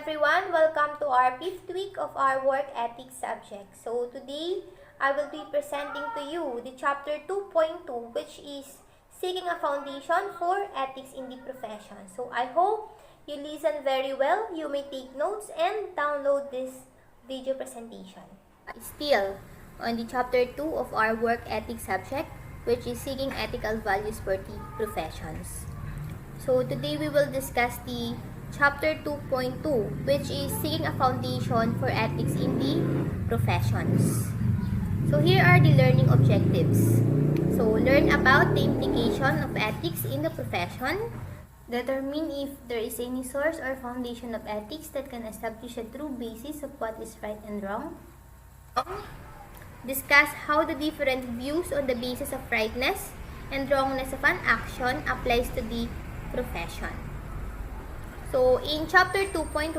everyone, welcome to our 5th week of our work ethics subject. So today, I will be presenting to you the chapter 2.2, which is seeking a foundation for ethics in the profession. So I hope you listen very well, you may take notes and download this video presentation. Still, on the chapter 2 of our work ethics subject, which is seeking ethical values for the professions. So today we will discuss the chapter 2.2, which is seeking a foundation for ethics in the professions. So here are the learning objectives. So learn about the implication of ethics in the profession. Determine if there is any source or foundation of ethics that can establish a true basis of what is right and wrong. Discuss how the different views on the basis of rightness and wrongness of an action applies to the profession. So, in chapter 2.1,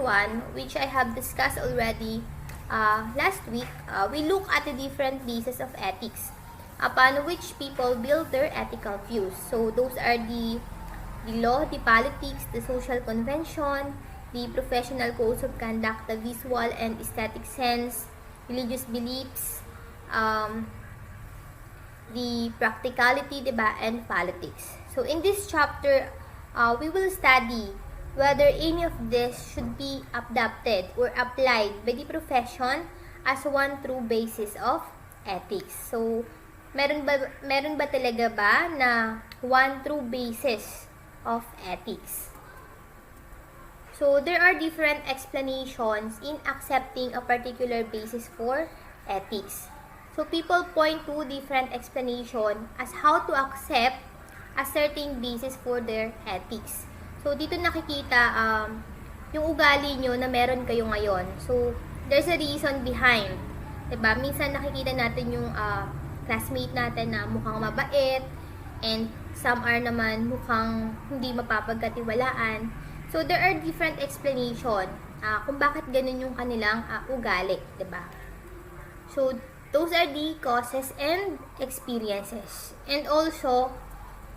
which I have discussed already last week, we look at the different bases of ethics upon which people build their ethical views. So, those are the law, the politics, the social convention, the professional codes of conduct, the visual and aesthetic sense, religious beliefs, the practicality, diba, and politics. So, in this chapter, we will study whether any of this should be adopted or applied by the profession as one true basis of ethics. So, meron ba talaga ba na one true basis of ethics? So, there are different explanations in accepting a particular basis for ethics. So, people point to different explanation as how to accept a certain basis for their ethics. So, dito nakikita yung ugali nyo na meron kayo ngayon. So, there's a reason behind. Diba? Minsan nakikita natin yung classmate natin na mukhang mabait and some are naman mukhang hindi mapapagkatiwalaan. So, there are different explanation kung bakit ganun yung kanilang ugali. Diba? So, those are the causes and experiences. And also,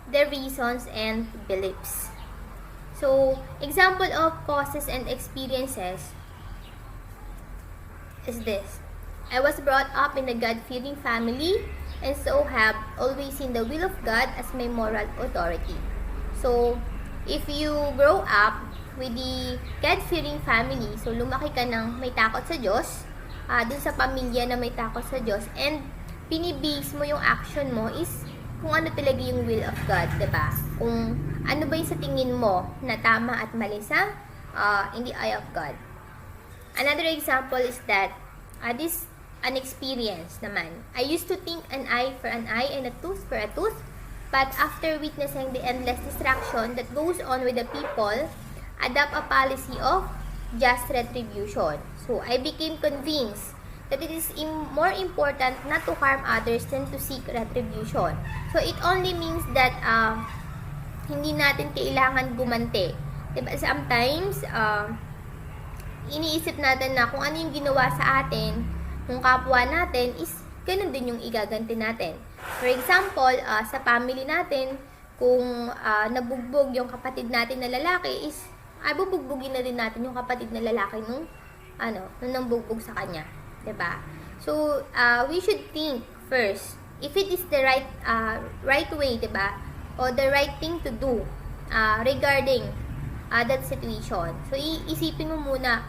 the reasons and beliefs. So, example of causes and experiences is this. I was brought up in a God-fearing family and so have always seen the will of God as my moral authority. So, if you grow up with the God-fearing family, so lumaki ka ng may takot sa Diyos, dun sa pamilya na may takot sa Diyos, and pinibase mo yung action mo is kung ano talaga yung will of God, diba? Kung ano ba yung sa tingin mo na tama at mali sa in the eye of God. Another example is that this an experience naman. I used to think an eye for an eye and a tooth for a tooth, but after witnessing the endless distraction that goes on with the people, adopt a policy of just retribution. So, I became convinced that it is more important not to harm others than to seek retribution. So, it only means that hindi natin kailangan gumante. Diba? Sometimes, iniisip natin na kung ano yung ginawa sa atin, kung kapwa natin, is ganun din yung igaganti natin. For example, sa family natin, kung nabugbog yung kapatid natin na lalaki, is bubugbugin na din natin yung kapatid na lalaki nung nambugbog sa kanya. Diba? So, we should think first if it is the right way, diba? O the right thing to do regarding that situation. So, iisipin mo muna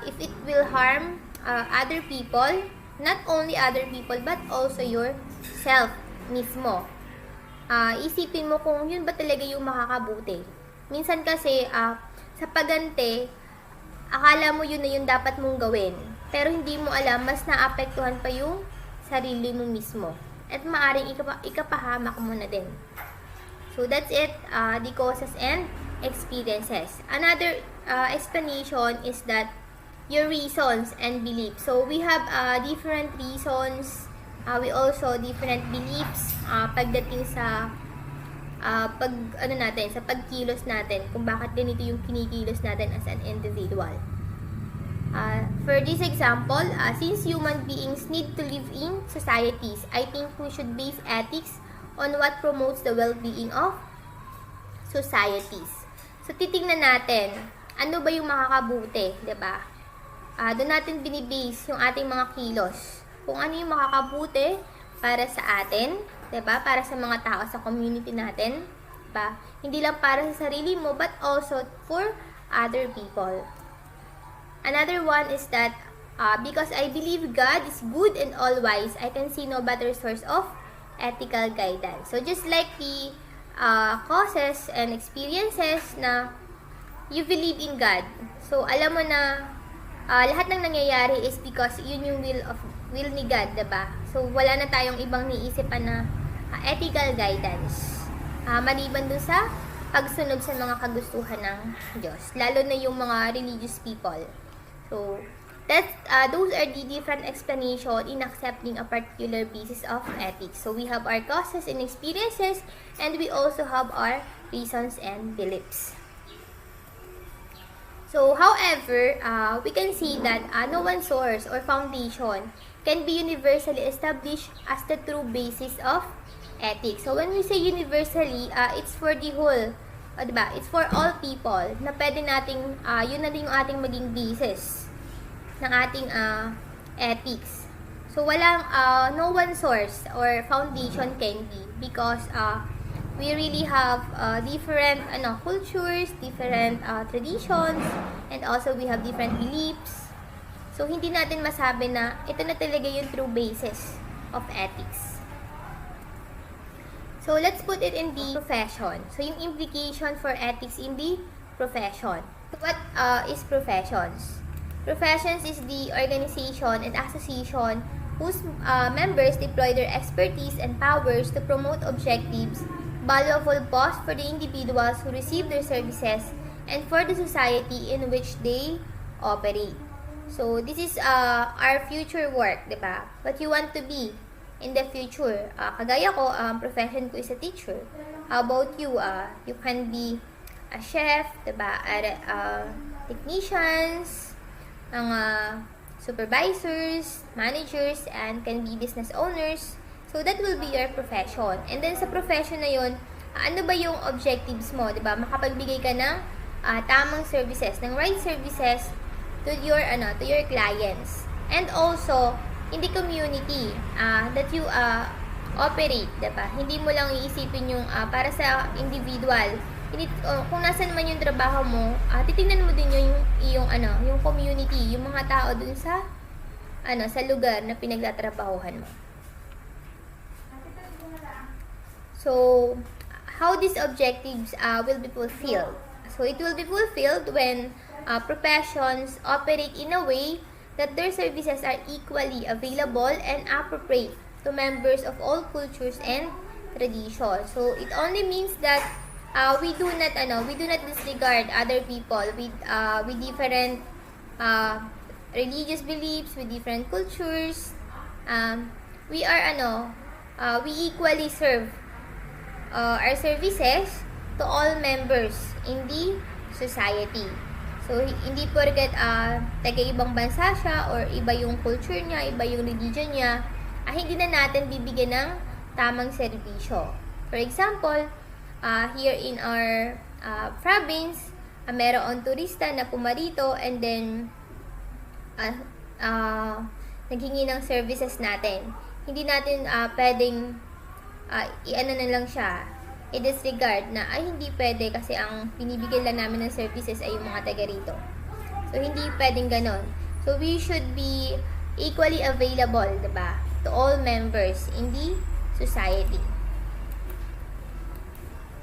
if it will harm other people, not only other people, but also yourself mismo. Isipin mo kung yun ba talaga yung makakabuti. Minsan kasi, sa pagante, akala mo yun na yung dapat mong gawin. Pero hindi mo alam, mas naapektuhan pa yung sarili mo mismo. At maaring ikapahamak mo na din. So, that's it, the causes and experiences. Another explanation is that your reasons and beliefs. So, we have different reasons. We also different beliefs pagdating sa sa pagkilos natin, kung bakit ganito yung kinikilos natin as an individual. For this example, since human beings need to live in societies, I think we should base ethics on what promotes the well-being of societies. So, titingnan natin ano ba yung makakabuti, 'di ba? Doon natin binibase yung ating mga kilos. Kung ano yung makakabuti para sa atin, 'di ba? Para sa mga tao sa community natin, 'di ba? Hindi lang para sa sarili mo but also for other people. Another one is that because I believe God is good and all-wise, I can see no better source of ethical guidance. So just like the causes and experiences na you believe in God. So alam mo na lahat ng nangyayari is because yun yung will ni God, 'di ba? So wala na tayong ibang niisipan na ethical guidance. Maliban dun sa pagsunod sa mga kagustuhan ng Diyos, lalo na yung mga religious people. So those are the different explanation in accepting a particular basis of ethics. So we have our causes and experiences, and we also have our reasons and beliefs. So, however, we can see that no one source or foundation can be universally established as the true basis of ethics. So, when we say universally, it's for the whole, diba? It's for all people na pwede nating, yun na din yung ating maging basis ng ating ethics. So, walang, no one source or foundation can be because we really have different cultures, different traditions, and also we have different beliefs. So, hindi natin masabi na ito na talaga yung true basis of ethics. So, let's put it in the profession. So, yung implication for ethics in the profession. What is professions? Professions is the organization and association whose members deploy their expertise and powers to promote objectives, valuable both for the individuals who receive their services and for the society in which they operate. So, this is our future work, diba? What you want to be in the future. Kagaya ko, profession ko is a teacher. How about you? You can be a chef, diba? Technicians, mga supervisors, managers, and can be business owners. So, that will be your profession. And then, sa profession na yun, ano ba yung objectives mo, diba? Makapagbigay ka ng tamang services, ng right services to your clients. And also, in the community that you operate, diba? Hindi mo lang iisipin yung para sa individual. Kung nasan man yung trabaho mo, titingnan mo din yung community, yung mga tao dun sa sa lugar na pinagtatrabahuhan mo. So, how these objectives will be fulfilled? So, it will be fulfilled when professions operate in a way that their services are equally available and appropriate to members of all cultures and traditions. So, it only means that we do not disregard other people with different religious beliefs, with different cultures. We equally serve our services to all members in the society. So, hindi porket taga-ibang bansa siya or iba yung culture niya, iba yung religion niya, hindi na natin bibigyan ng tamang serbisyo. For example, here in our province, mayroon turista na pumarito and then naghingi ng services natin. Hindi natin pwedeng na lang siya, i-disregard na hindi pwede kasi ang binibigyan lang namin ng services ay yung mga taga rito. So, hindi pwedeng ganon. So, we should be equally available, diba, to all members in the society.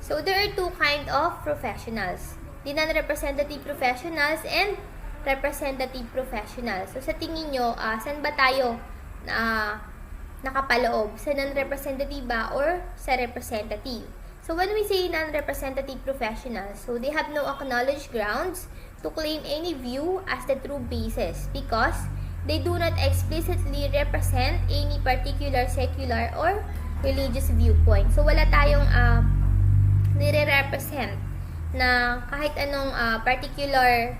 So, there are two kind of professionals. The non-representative professionals and representative professionals. So, sa tingin nyo, saan ba tayo nakapaloob? Sa non-representative ba or sa representative? So, when we say non-representative professionals, so they have no acknowledged grounds to claim any view as the true basis because they do not explicitly represent any particular secular or religious viewpoint. So, wala tayong nire-represent na kahit anong particular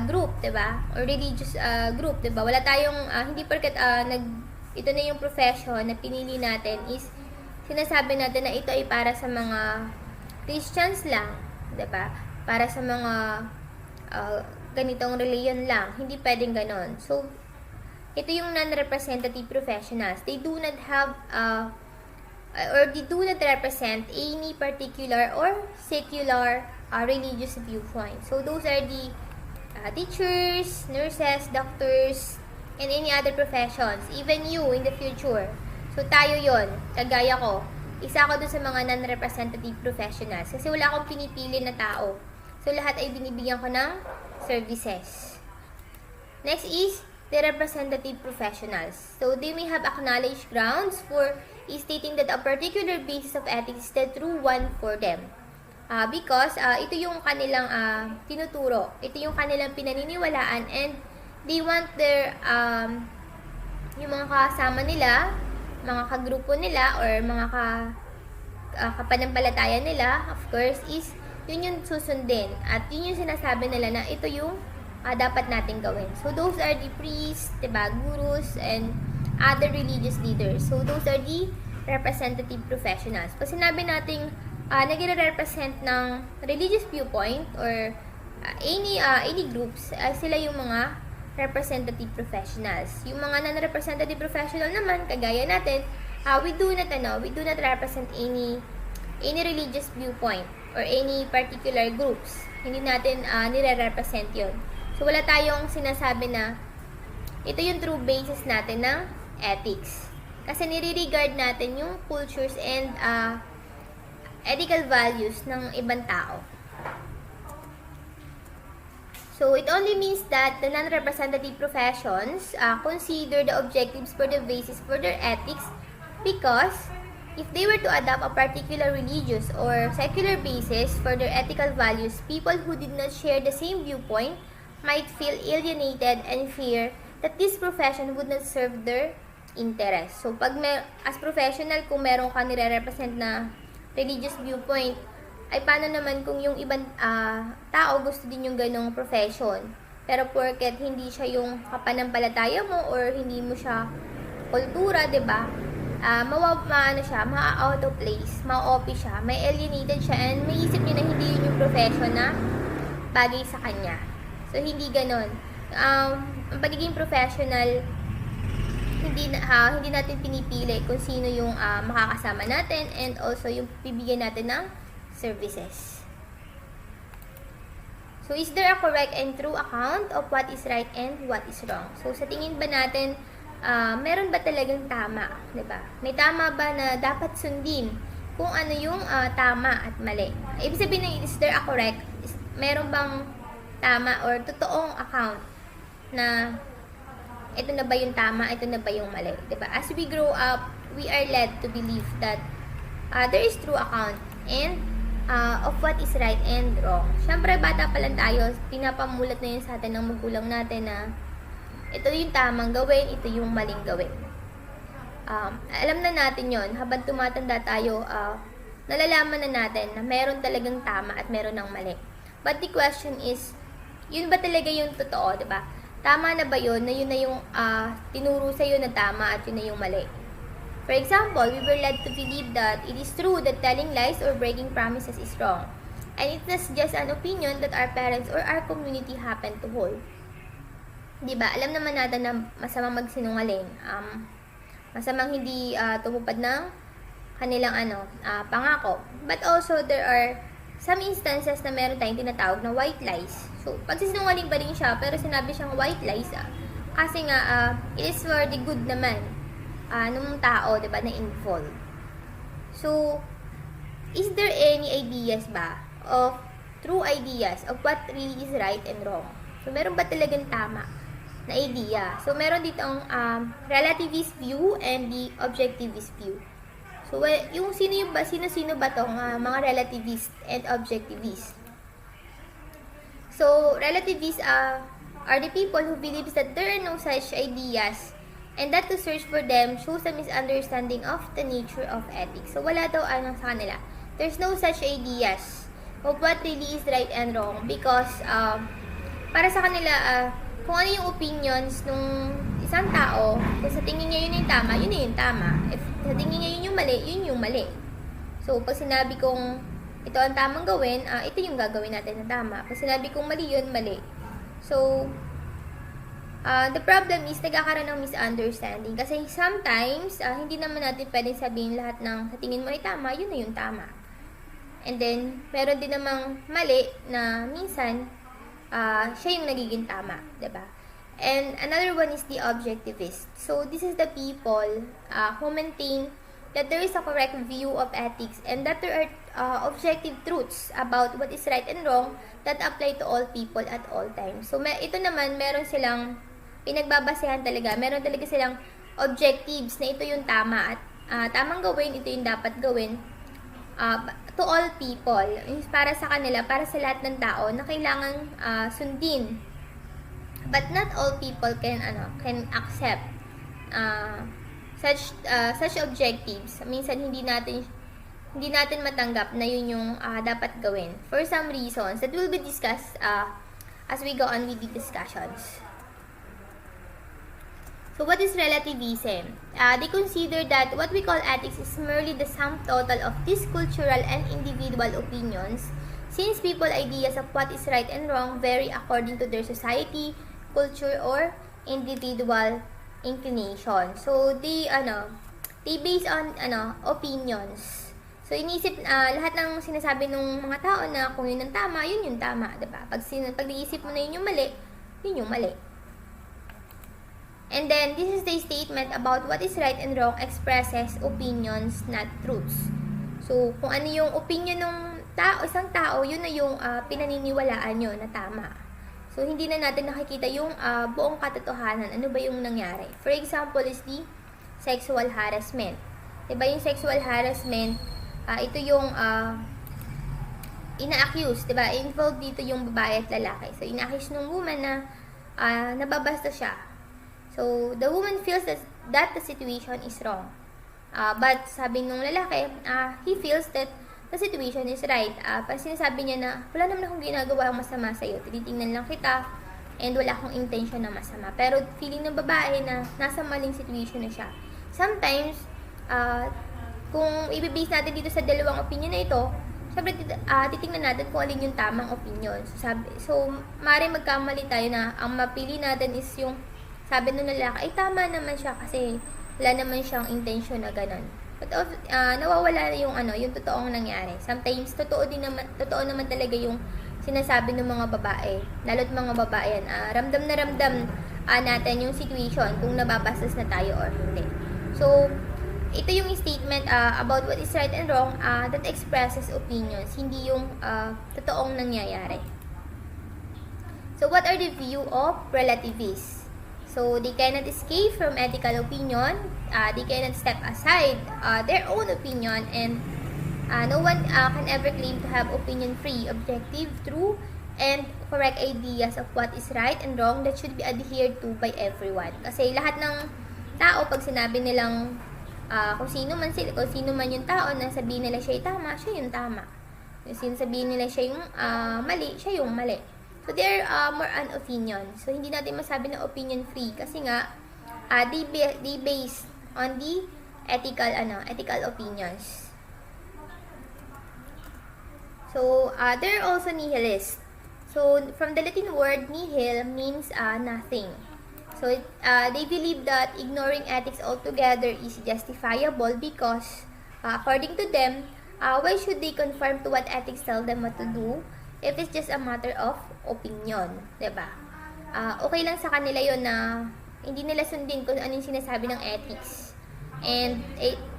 group, 'di ba? Or religious group, 'di ba? Wala tayong hindi porket ito na yung profession na pinili natin is sinasabi natin na ito ay para sa mga Christians lang, 'di ba? Para sa mga ganitong reliyon lang. Hindi pwedeng ganon. So, ito yung non-representative professionals. They do not have or they do not represent any particular or secular religious viewpoint. So, those are the teachers, nurses, doctors, and any other professions. Even you in the future. So, tayo yon, kagaya ko. Isa ako dun sa mga non-representative professionals. Kasi wala akong pinipili na tao. So, lahat ay binibigyan ko ng services. Next is the representative professionals. So, they may have acknowledged grounds for stating that a particular basis of ethics is the true one for them. Because ito yung kanilang tinuturo. Ito yung kanilang pinaniniwalaan and they want their yung mga kasama nila, mga kagrupo nila, or mga kapanampalataya nila, of course, is yun yung susundin. At yun yung sinasabi nila na ito yung dapat natin gawin. So, those are the priests, diba, gurus, and other religious leaders. So, those are the representative professionals. Pag sinabi nating nagre-represent ng religious viewpoint or any groups, sila yung mga representative professionals. Yung mga non-representative professional naman, kagaya natin, we do not represent any religious viewpoint or any particular groups. Hindi natin nire-represent yun. So, wala tayong sinasabi na ito yung true basis natin ng ethics. Kasi nire-regard natin yung cultures and ethical values ng ibang tao. So, it only means that the non-representative professions consider the objectives for the basis for their ethics because if they were to adopt a particular religious or secular basis for their ethical values, people who did not share the same viewpoint might feel alienated and fear that this profession would not serve their interest. So, as professional, kung meron ka nire-represent na religious viewpoint, ay paano naman kung yung ibang tao gusto din yung ganong profession? Pero porket hindi siya yung kapanampalataya mo or hindi mo siya kultura, diba? Ma-out of place, ma-OP siya, may alienated siya, and may isip niya na hindi yun yung profession na bagay sa kanya. So, hindi ganon. Ang pagiging professional, hindi natin pinipili kung sino yung makakasama natin and also yung bibigyan natin ng services. So, is there a correct and true account of what is right and what is wrong? So, sa tingin ba natin, meron ba talagang tama? Diba? May tama ba na dapat sundin kung ano yung tama at mali? Ibig sabihin na, is there a correct? Meron bang tama or totoong account na ito na ba yung tama, ito na ba yung mali? Diba? As we grow up, we are led to believe that there is true account and of what is right and wrong. Siyempre, bata pa lang tayo, pinapamulat na yun sa atin ng magulang natin na ito yung tamang gawin, ito yung maling gawin. Alam na natin yon. Habang tumatanda tayo, nalalaman na natin na meron talagang tama at meron ng mali. But the question is, yun ba talaga yung totoo, diba? Tama na ba yun na yun na yung tinuro sa'yo na tama at yun na yung mali? For example, we were led to believe that it is true that telling lies or breaking promises is wrong. And it is just an opinion that our parents or our community happen to hold. Diba? Alam naman natin na masamang magsinungaling. Masamang hindi tumupad ng kanilang pangako. But also, there are some instances na meron tayong tinatawag na white lies. So, pagsisinungaling pa rin siya, pero sinabi siyang white lies. Kasi nga, it is for the good naman nung tao, diba, na involved. So, is there any ideas ba of true ideas of what really is right and wrong? So, meron ba talagang tama na idea? So, meron ditong relativist view and the objectivist view. So, yung sino-sino ba tong mga relativist and objectivist? So, relativists are the people who believes that there are no such ideas and that to search for them shows a misunderstanding of the nature of ethics. So, wala daw sa kanila. There's no such ideas of what really is right and wrong because para sa kanila, kung ano yung opinions nung isang tao, kung sa tingin niya yun yung tama, yun na yung tama. If sa tingin niya yun yung mali, yun yung mali. So, pag sinabi kong ito ang tamang gawin, ito yung gagawin natin na tama. Pag sinabi kong mali yun, mali. So, the problem is, nagkakaroon ng misunderstanding. Kasi sometimes, hindi naman natin pwedeng sabihin lahat ng sa tingin mo ay tama, yun na yung tama. And then, meron din namang mali na minsan, siya yung nagiging tama, diba? And another one is the objectivist. So, this is the people who maintain that there is a correct view of ethics and that there are objective truths about what is right and wrong that apply to all people at all times. So, ito naman, meron silang pinagbabasehan talaga. Meron talaga silang objectives na ito yung tama at tamang gawin, ito yung dapat gawin to all people. Para sa kanila, para sa lahat ng tao na kailangan sundin. But not all people can accept such objectives. Minsan hindi natin matanggap na yun yung dapat gawin for some reasons that will be discussed as we go on with the discussions. So what is relativism? They consider that what we call ethics is merely the sum total of these cultural and individual opinions, since people's ideas of what is right and wrong vary according to their society, culture, or individual inclination. So they base on opinions. So inisip lahat ng sinasabi ng mga tao na kung yun ang tama, yun yung tama, 'di ba? Pag iisip mo na yun yung mali, yun yung mali. And then this is the statement about what is right and wrong expresses opinions, not truths. So kung ano yung opinion ng isang tao, yun na yung pinaniniwalaan nyo na tama. So, hindi na natin nakikita yung buong katotohanan. Ano ba yung nangyari? For example is the sexual harassment. Diba yung sexual harassment, ito yung ina-accuse, diba? Involved dito yung babae at lalaki. So, ina-accuse ng woman na nababasta siya. So, the woman feels that the situation is wrong. But, sabi nung lalaki, he feels that the situation is right. Pag sinasabi niya na, wala naman akong ginagawa ang masama sa'yo, tinitingnan lang kita, and wala akong intention na masama. Pero feeling ng babae na nasa maling situation na siya. Sometimes, kung ibibase natin dito sa dalawang opinion na ito, syempre titingnan natin kung alin yung tamang opinion. So maaaring magkamali tayo na ang mapili natin is yung sabi ng lalaki, ay tama naman siya kasi wala naman siyang intention na ganun. But nawawala yung yung totoong nangyari. Sometimes totoo naman talaga yung sinasabi ng mga babae, lalo't mga babae yan. Ramdam na ramdam natin yung situation kung nababastos na tayo or hindi. So ito yung statement about what is right and wrong that expresses opinions, hindi yung totoong nangyayari. So what are the view of relativists? So, they cannot escape from ethical opinion, they cannot step aside their own opinion, and no one can ever claim to have opinion-free, objective, true, and correct ideas of what is right and wrong that should be adhered to by everyone. Kasi lahat ng tao, pag sinabi nilang kung sino man yung tao na sabihin nila siya yung tama, siya yung tama. Kung sabihin nila siya yung mali, siya yung mali. So, they're more on opinion. So, hindi natin masabi na opinion free kasi nga, they based on the ethical opinions. So, they're also nihilist. So, from the Latin word nihil means nothing. So, they believe that ignoring ethics altogether is justifiable because, according to them, why should they conform to what ethics tell them what to do if it's just a matter of opinion, diba? Okay lang sa kanila yon na hindi nila sundin kung ano yung sinasabi ng ethics. And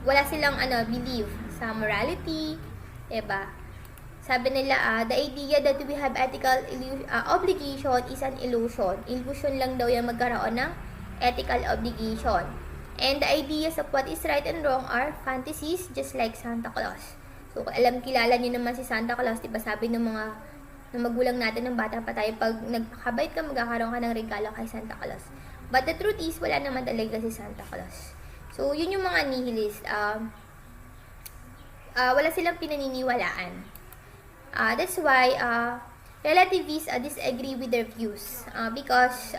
wala silang belief sa morality, diba? Sabi nila, the idea that we have ethical obligation is an illusion. Illusion lang daw yung magkaroon ng ethical obligation. And the ideas of what is right and wrong are fantasies just like Santa Claus. So, kilala nyo naman si Santa Claus, diba? Sabi ng mga magulang natin ng bata pa tayo, pag nagkakabait ka, magkakaroon ka ng regalo kay Santa Claus. But the truth is, wala naman talaga si Santa Claus. So, yun yung mga nihilist. Wala silang pinaniniwalaan. That's why relativists disagree with their views because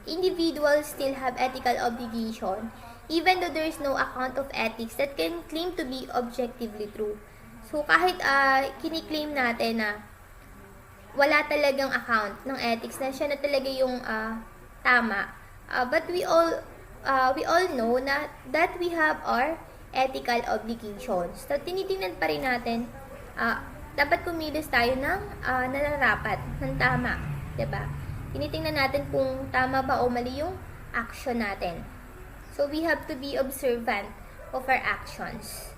individuals still have ethical obligation even though there is no account of ethics that can claim to be objectively true. So, kahit kiniklaim natin na wala talagang account ng ethics, na siya na talaga yung tama. But we all know na that we have our ethical obligations. So, tinitingnan pa rin natin, dapat kumilos tayo ng nararapat, ng tama. Diba? Tinitingnan natin kung tama ba o mali yung action natin. So, we have to be observant of our actions.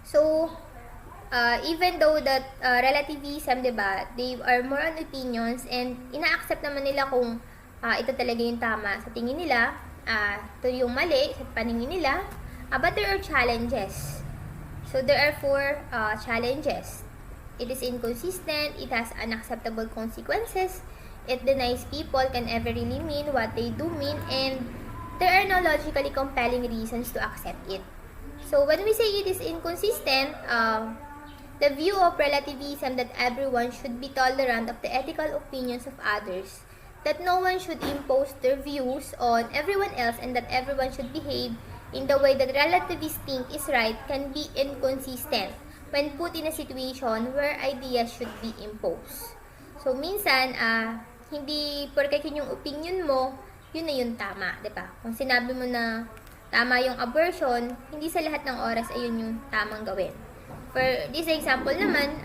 So, even though that relativism, diba, they are more on opinions and ina-accept naman nila kung ito talaga yung tama sa tingin nila, ito yung mali sa paningin nila, but there are challenges. So, there are 4 challenges. It is inconsistent, it has unacceptable consequences, it denies people can ever really mean what they do mean, and there are no logically compelling reasons to accept it. So, when we say it is inconsistent, the view of relativism that everyone should be tolerant of the ethical opinions of others, that no one should impose their views on everyone else, and that everyone should behave in the way that relativists think is right, can be inconsistent when put in a situation where ideas should be imposed. So, minsan, hindi porke yun yung opinion mo, yun na yung tama, diba? Kung sinabi mo na tama yung abortion, hindi sa lahat ng oras ayun yung tamang gawin. For this example naman,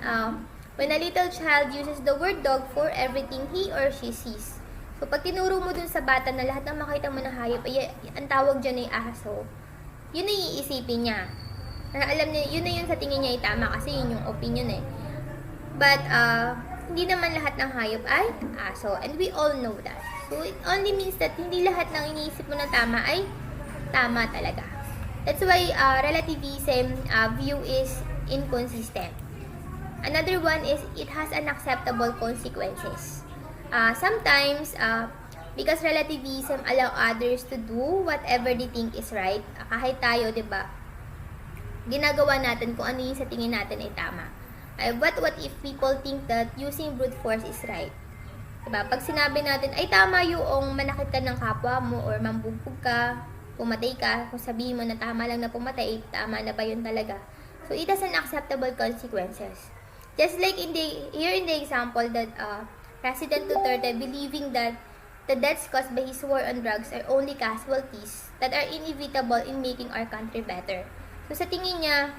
when a little child uses the word dog for everything he or she sees. So, pag tinuro mo dun sa bata na lahat ng makita mo na hayop, ay ang tawag dyan ay aso, yun ay iisipin niya. Alam niya, yun na yun sa tingin niya ay tama kasi yun yung opinion eh. But, hindi naman lahat ng hayop ay aso. And we all know that. So, it only means that hindi lahat ng iniisip mo na tama ay tama talaga. That's why relativism view is inconsistent. Another one is it has unacceptable consequences. Sometimes, because relativism allow others to do whatever they think is right, kahit tayo, diba, ginagawa natin kung ano yung sa tingin natin ay tama. But what if people think that using brute force is right? Diba? Pag sinabi natin, ay tama yung manakit ka ng kapwa mo or mambugbog ka, pumatay ka, kung sabihin mo na tama lang na pumatay, tama na ba yun talaga? So, it has unacceptable consequences. Just like here in the example that President Duterte believing that the deaths caused by his war on drugs are only casualties that are inevitable in making our country better. So, sa tingin niya,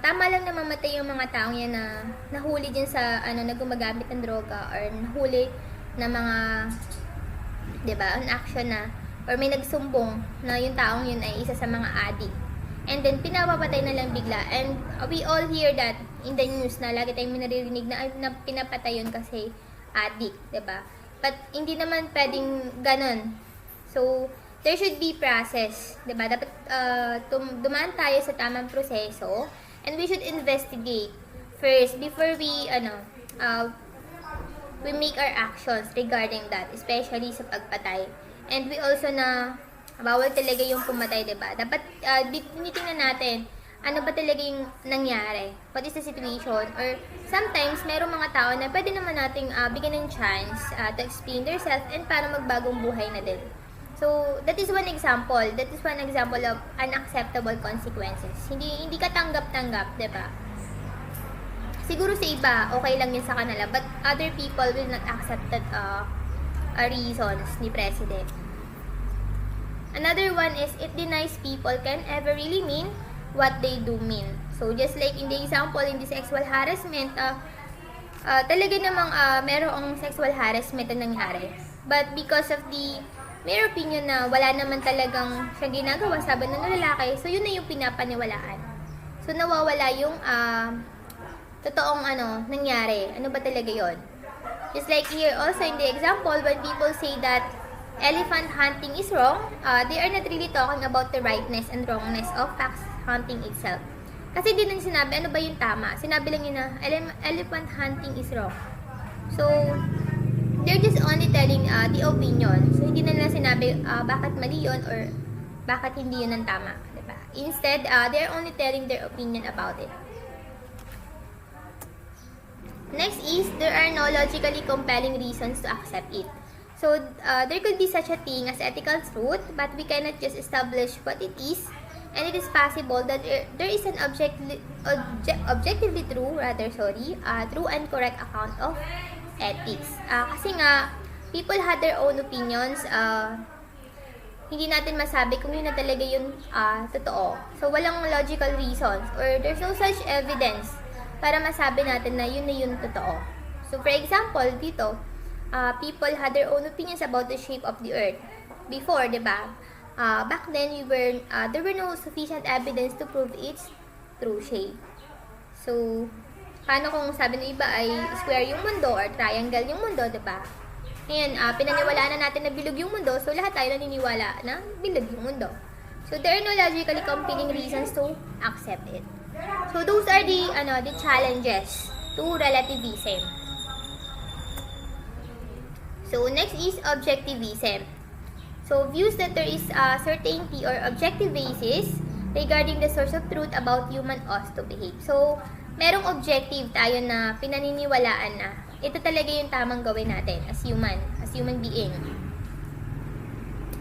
tama lang na mamatay yung mga taong yan na nahuli din sa na gumagamit ng droga or nahuli na mga, diba, an action na or may nagsumbong na yung taong yun ay isa sa mga addict. And then, pinapapatay na lang bigla. And we all hear that in the news na lagi tayong naririnig na pinapatay yun kasi addict, diba? But, hindi naman pwedeng ganun. So, there should be process, diba? Dapat dumaan tayo sa tamang proseso and we should investigate first before we make our actions regarding that, especially sa pagpatay. And we also na bawal talaga yung pumatay, diba? Dapat tinitingnan natin ano ba talaga yung nangyari? What is the situation? Or sometimes, merong mga tao na pwede naman nating bigyan ng chance to explain themselves and para magbagong buhay na din. So, that is one example. That is one example of unacceptable consequences. Hindi ka tanggap-tanggap, diba? Siguro sa iba, okay lang yun sa kanila. But other people will not accept that reasons ni President. Another one is, it denies people can ever really mean what they do mean. So, just like in the example, in the sexual harassment, talaga namang merong sexual harassment na nangyari. But because of the mere opinion na wala naman talagang siya ginagawa, sabi ng lalaki, so yun na yung pinapaniwalaan. So, nawawala yung totoong nangyari. Ano ba talaga yon? Just like here also in the example, when people say that elephant hunting is wrong, they are not really talking about the rightness and wrongness of fox hunting itself. Kasi di lang sinabi, ano ba yung tama? Sinabi lang yun na, elephant hunting is wrong. So, they're just only telling the opinion. So, hindi na nila sinabi bakit mali yun or bakit hindi yun ang tama. Diba? Instead, they're only telling their opinion about it. Next is, there are no logically compelling reasons to accept it. So, there could be such a thing as ethical truth, but we cannot just establish what it is and it is possible that there is an objectively true, true and correct account of ethics. Kasi nga, people had their own opinions. Hindi natin masabi kung yun na talaga yung totoo. So, walang logical reasons or there's no such evidence para masabi natin na yun totoo. So, for example, dito, people had their own opinions about the shape of the earth. Before, diba? Back then, there were no sufficient evidence to prove its true shape. So, paano kung sabi ng iba ay square yung mundo or triangle yung mundo, diba? Ngayon, pinaniwalaan na natin na bilog yung mundo, so lahat tayo naniniwala na bilog yung mundo. So, there are no logically compelling reasons to accept it. So, those are the challenges to relativism. So, next is objectivism. So, views that there is certainty or objective basis regarding the source of truth about human ought to behave. So, merong objective tayo na pinaniniwalaan na ito talaga yung tamang gawin natin as human being.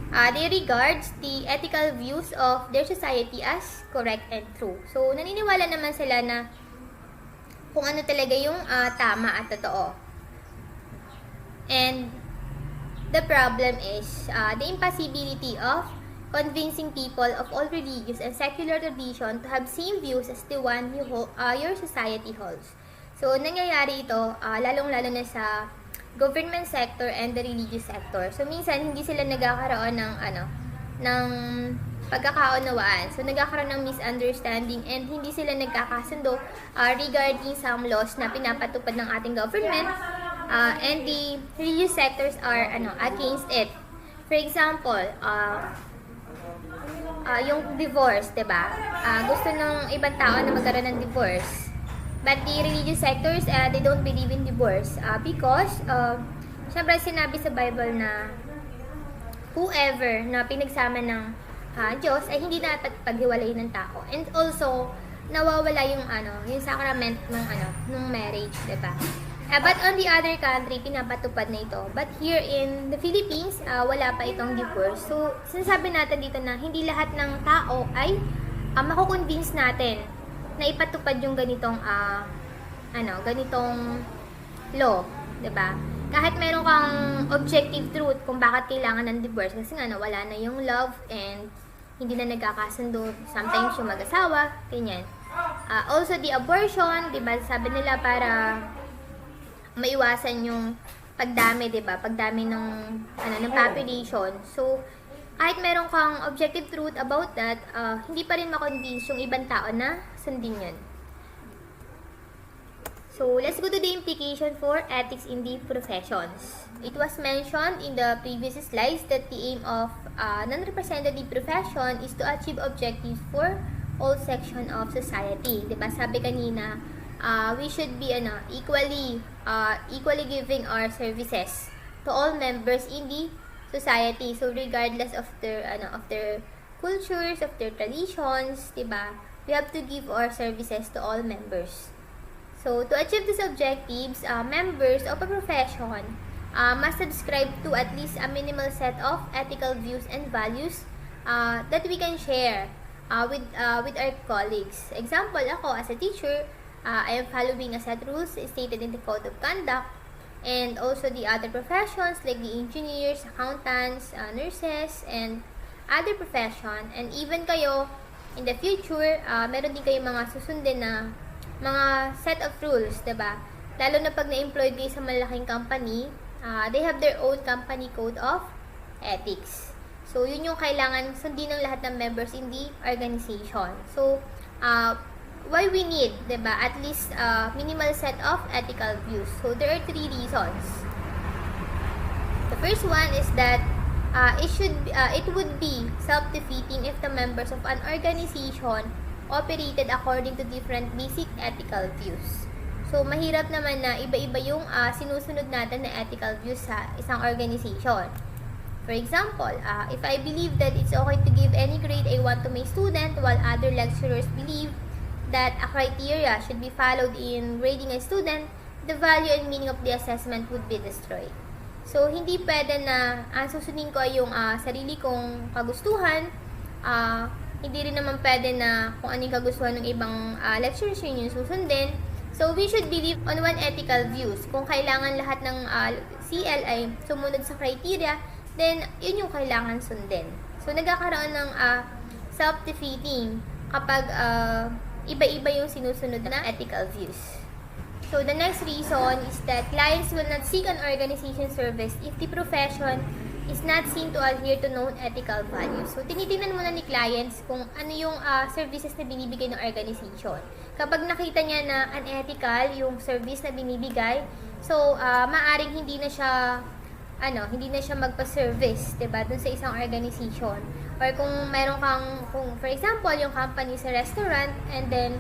They regards the ethical views of their society as correct and true. So, naniniwala naman sila na kung ano talaga yung tama at totoo. And the problem is the impossibility of convincing people of all religious and secular tradition to have same views as the one your society holds. So, nangyayari ito, lalong-lalo na sa government sector and the religious sector. So, minsan, hindi sila nagkakaroon ng pagkakaunawaan. So, nagkakaroon ng misunderstanding and hindi sila nagkakasundo regarding some laws na pinapatupad ng ating government and the religious sectors are against it. For example, yung divorce, diba? Gusto ng ibang tao na magkaroon ng divorce. But the religious sectors, they don't believe in divorce because, syempre sinabi sa Bible na whoever na pinagsama ng Diyos ay hindi dapat paghiwalayin ng tao. And also, nawawala yung sacrament ng marriage, diba? But on the other country, pinapatupad na ito. But here in the Philippines, wala pa itong divorce. So, sinasabi natin dito na hindi lahat ng tao ay makukonvince natin na ipatupad yung ganitong law, 'di ba? Kahit meron kang objective truth kung bakit kailangan ng divorce kasi nga nawala na yung love and hindi na nagkakasundo sometimes yung mag-asawa, ganyan. Also the abortion, 'di ba? Sabi nila para maiwasan yung pagdami, 'di ba? Pagdami ng population. So kahit meron kang objective truth about that, hindi pa rin makonvince yung ibang tao na sundin yun. So, let's go to the implication for ethics in the professions. It was mentioned in the previous slides that the aim of non-representative profession is to achieve objectives for all section of society. Diba? Sabi kanina, we should be equally giving our services to all members in the society. So regardless of their cultures, of their traditions, 'di ba? We have to give our services to all members. So to achieve these objectives, members of a profession must subscribe to at least a minimal set of ethical views and values that we can share with our colleagues. Example, ako as a teacher, I am following a set rules stated in the Code of Conduct. And also the other professions like the engineers, accountants, nurses, and other profession. And even kayo, in the future, meron din kayo mga susundin na mga set of rules, diba? Lalo na pag na-employed kayo sa malaking company, they have their own company code of ethics. So, yun yung kailangan sundin ng lahat ng members in the organization. So, why we need, diba, at least minimal set of ethical views. So, there are 3 reasons. The first one is that it would be self-defeating if the members of an organization operated according to different basic ethical views. So, mahirap naman na iba-iba yung sinusunod natin na ethical views sa isang organization. For example, if I believe that it's okay to give any grade A1 to my student while other lecturers believe that a criteria should be followed in grading a student, the value and meaning of the assessment would be destroyed. So, hindi pwede na susundin ko yung sarili kong kagustuhan hindi rin naman pwede na kung ano yung kagustuhan ng ibang lecturers yun yung susundin. So, we should believe on one ethical views. Kung kailangan lahat ng CL ay sumunod sa criteria, then yun yung kailangan sundin. So, nagkakaroon ng self-defeating kapag iba-iba yung sinusunod na ethical views. So, the next reason is that clients will not seek an organization service if the profession is not seen to adhere to known ethical values. So, tinitingnan muna ni clients kung ano yung services na binibigay ng organization. Kapag nakita niya na unethical yung service na binibigay, so, maaring hindi na siya magpa-service, diba, dun sa isang organization. Or kung meron kung for example, yung company sa restaurant, and then,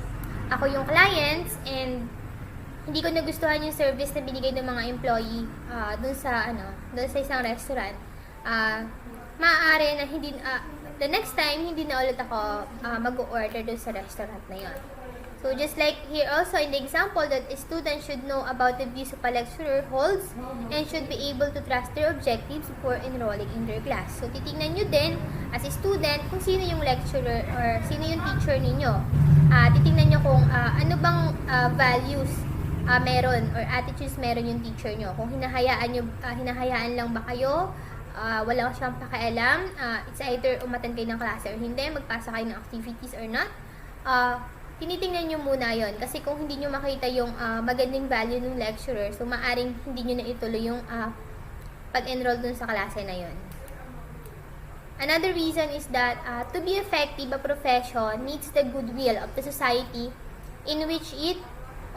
ako yung clients, and hindi ko nagustuhan yung service na binigay ng mga employee dun sa isang restaurant. Maaari na the next time hindi na ulit ako mag-order dun sa restaurant na yon. So just like here also in the example that a student should know about the views of a lecturer holds and should be able to trust their objectives before enrolling in their class. So titingnan nyo din as a student kung sino yung lecturer or sino yung teacher ninyo. Titingnan nyo kung ano bang values meron or attitudes meron yung teacher nyo. Kung hinahayaan lang ba kayo, wala siyang pakialam, it's either umattend kayo ng klase or hindi, magpasa kayo ng activities or not, tinitingnan nyo muna yon. Kasi kung hindi nyo makita yung magandang value ng lecturer, so maaring hindi nyo na ituloy yung pag-enroll dun sa klase na yon. Another reason is that to be effective, a profession needs the goodwill of the society in which it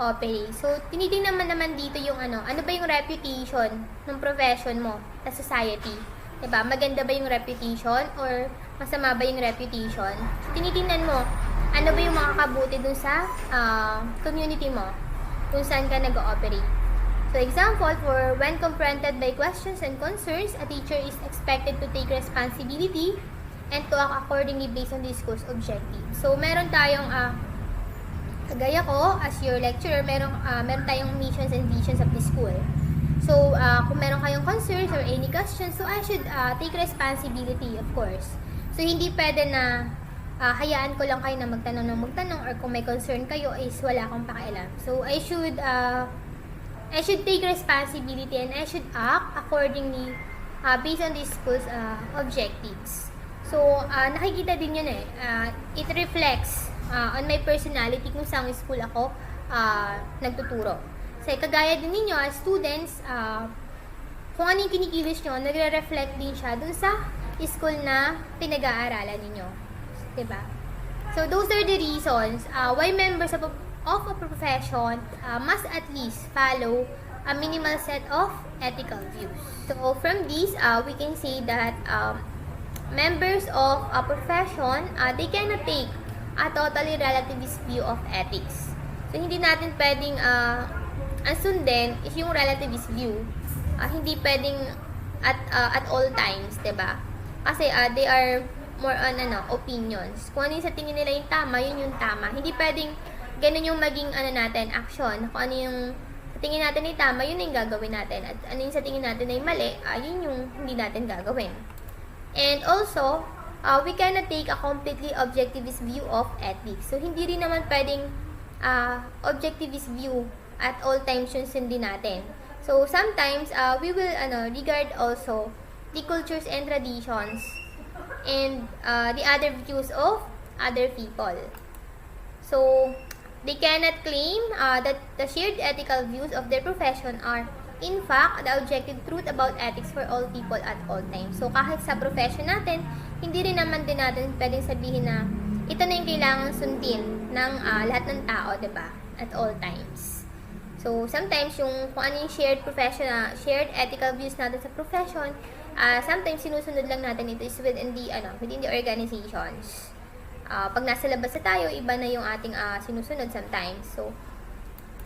operates. So, tinitingnan naman dito yung ano ba yung reputation ng profession mo sa society. Diba? Maganda ba yung reputation or masama ba yung reputation? So, tinitingnan mo, ano ba yung makakabuti dun sa community mo kung saan ka nag-ooperate. So, example, for when confronted by questions and concerns, a teacher is expected to take responsibility and to act accordingly based on the school's objective. So, meron tayong kagaya ko, as your lecturer, meron tayong missions and visions of the school. So, kung meron kayong concerns or any questions, so I should take responsibility, of course. So, hindi pwede na hayaan ko lang kayo na magtanong or kung may concern kayo is wala akong pakialam. So, I should take responsibility and I should act accordingly based on the school's objectives. So, nakikita din yun it reflects on my personality kung saan school ako nagtuturo. Kasi kagaya din ninyo as students, kung ano yung kinikilos nyo, nagre-reflect din siya dun sa school na pinag-aaralan ninyo. Diba? So, those are the reasons why members of a profession must at least follow a minimal set of ethical views. So, from this, we can say that members of a profession, they cannot take a totally relativist view of ethics. So, hindi natin pwedeng sundin is yung relativist view. Hindi pwedeng at all times, diba? Kasi they are more on opinions. Kung ano yung sa tingin nila yung tama, yun yung tama. Hindi pwedeng ganun yung maging natin, action. Kung ano yung sa tingin natin ay tama, yun yung gagawin natin. At ano yung sa tingin natin ay mali, yun yung hindi natin gagawin. And also, we cannot take a completely objectivist view of ethics. So, hindi rin naman pwedeng objectivist view at all times yung sundin natin. So, sometimes, we will regard also the cultures and traditions and the other views of other people. So, they cannot claim that the shared ethical views of their profession are in fact the objective truth about ethics for all people at all times. So, kahit sa profession natin, hindi rin naman din natin pwedeng sabihin na ito na yung kailangan sundin ng lahat ng tao, diba? At all times. So, sometimes yung kung ano yung shared ethical views natin sa profession, sometimes sinusunod lang natin ito is within the organizations. Pag nasa labas na tayo, iba na yung ating sinusunod sometimes. So,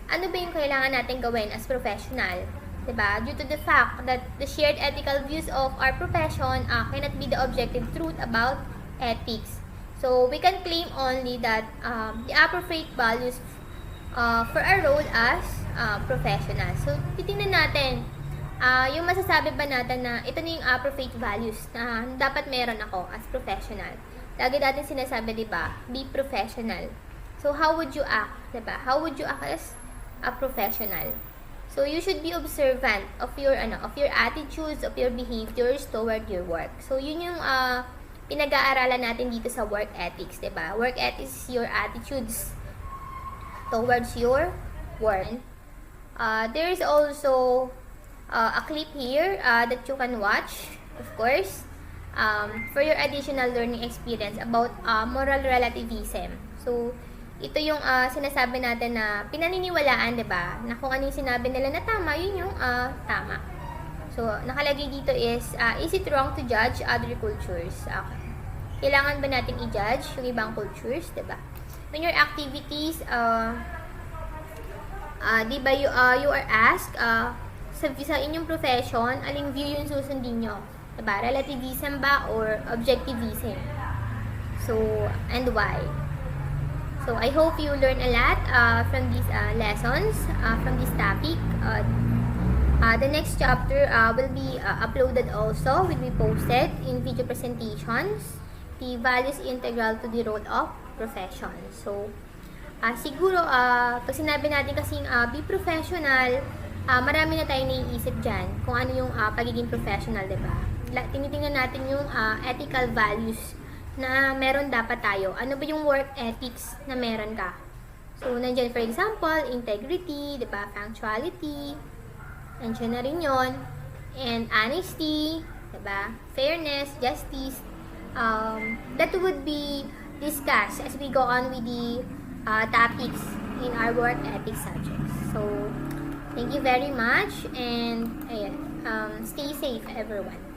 ano ba yung kailangan natin gawin as professional? Diba? Due to the fact that the shared ethical views of our profession cannot be the objective truth about ethics. So, we can claim only that the appropriate values for our role as professionals. So, titingnan natin yung masasabi ba natin na ito na yung appropriate values na dapat meron ako as professional. lagi natin sinasabi, di ba? Be professional. So, how would you act? Di ba? How would you act as a professional? So, you should be observant of your attitudes, of your behaviors toward your work. So, yun yung pinag-aaralan natin dito sa work ethics, di ba? Work ethics is your attitudes towards your work. There is also a clip here that you can watch, of course, for your additional learning experience about moral relativism. So, ito yung sinasabi natin na pinaniniwalaan, 'di ba? Na kung ano yung sinabi nila na tama, yun yung tama. So, nakalagay dito is it wrong to judge other cultures? Kailangan ba nating i-judge yung ibang cultures, 'di ba? When your activities di ba you are asked sa inyong profession, aling view yung susundin nyo? Diba? Relativism ba or objectivism? So, and why? So, I hope you learn a lot from these lessons, from this topic. The next chapter will be uploaded also, will be posted in video presentations. The values integral to the role of profession. So, siguro, pag sinabi natin kasing be professional, marami na tayong naiisip dyan kung ano yung pagiging professional, diba? Tinitingnan natin yung ethical values na meron dapat tayo. Ano ba yung work ethics na meron ka? So, nandyan for example, integrity, diba? Punctuality, nandyan na rin yun. And honesty, diba? Fairness, justice, that would be discussed as we go on with the topics in our work ethics subjects. So, thank you very much and stay safe everyone.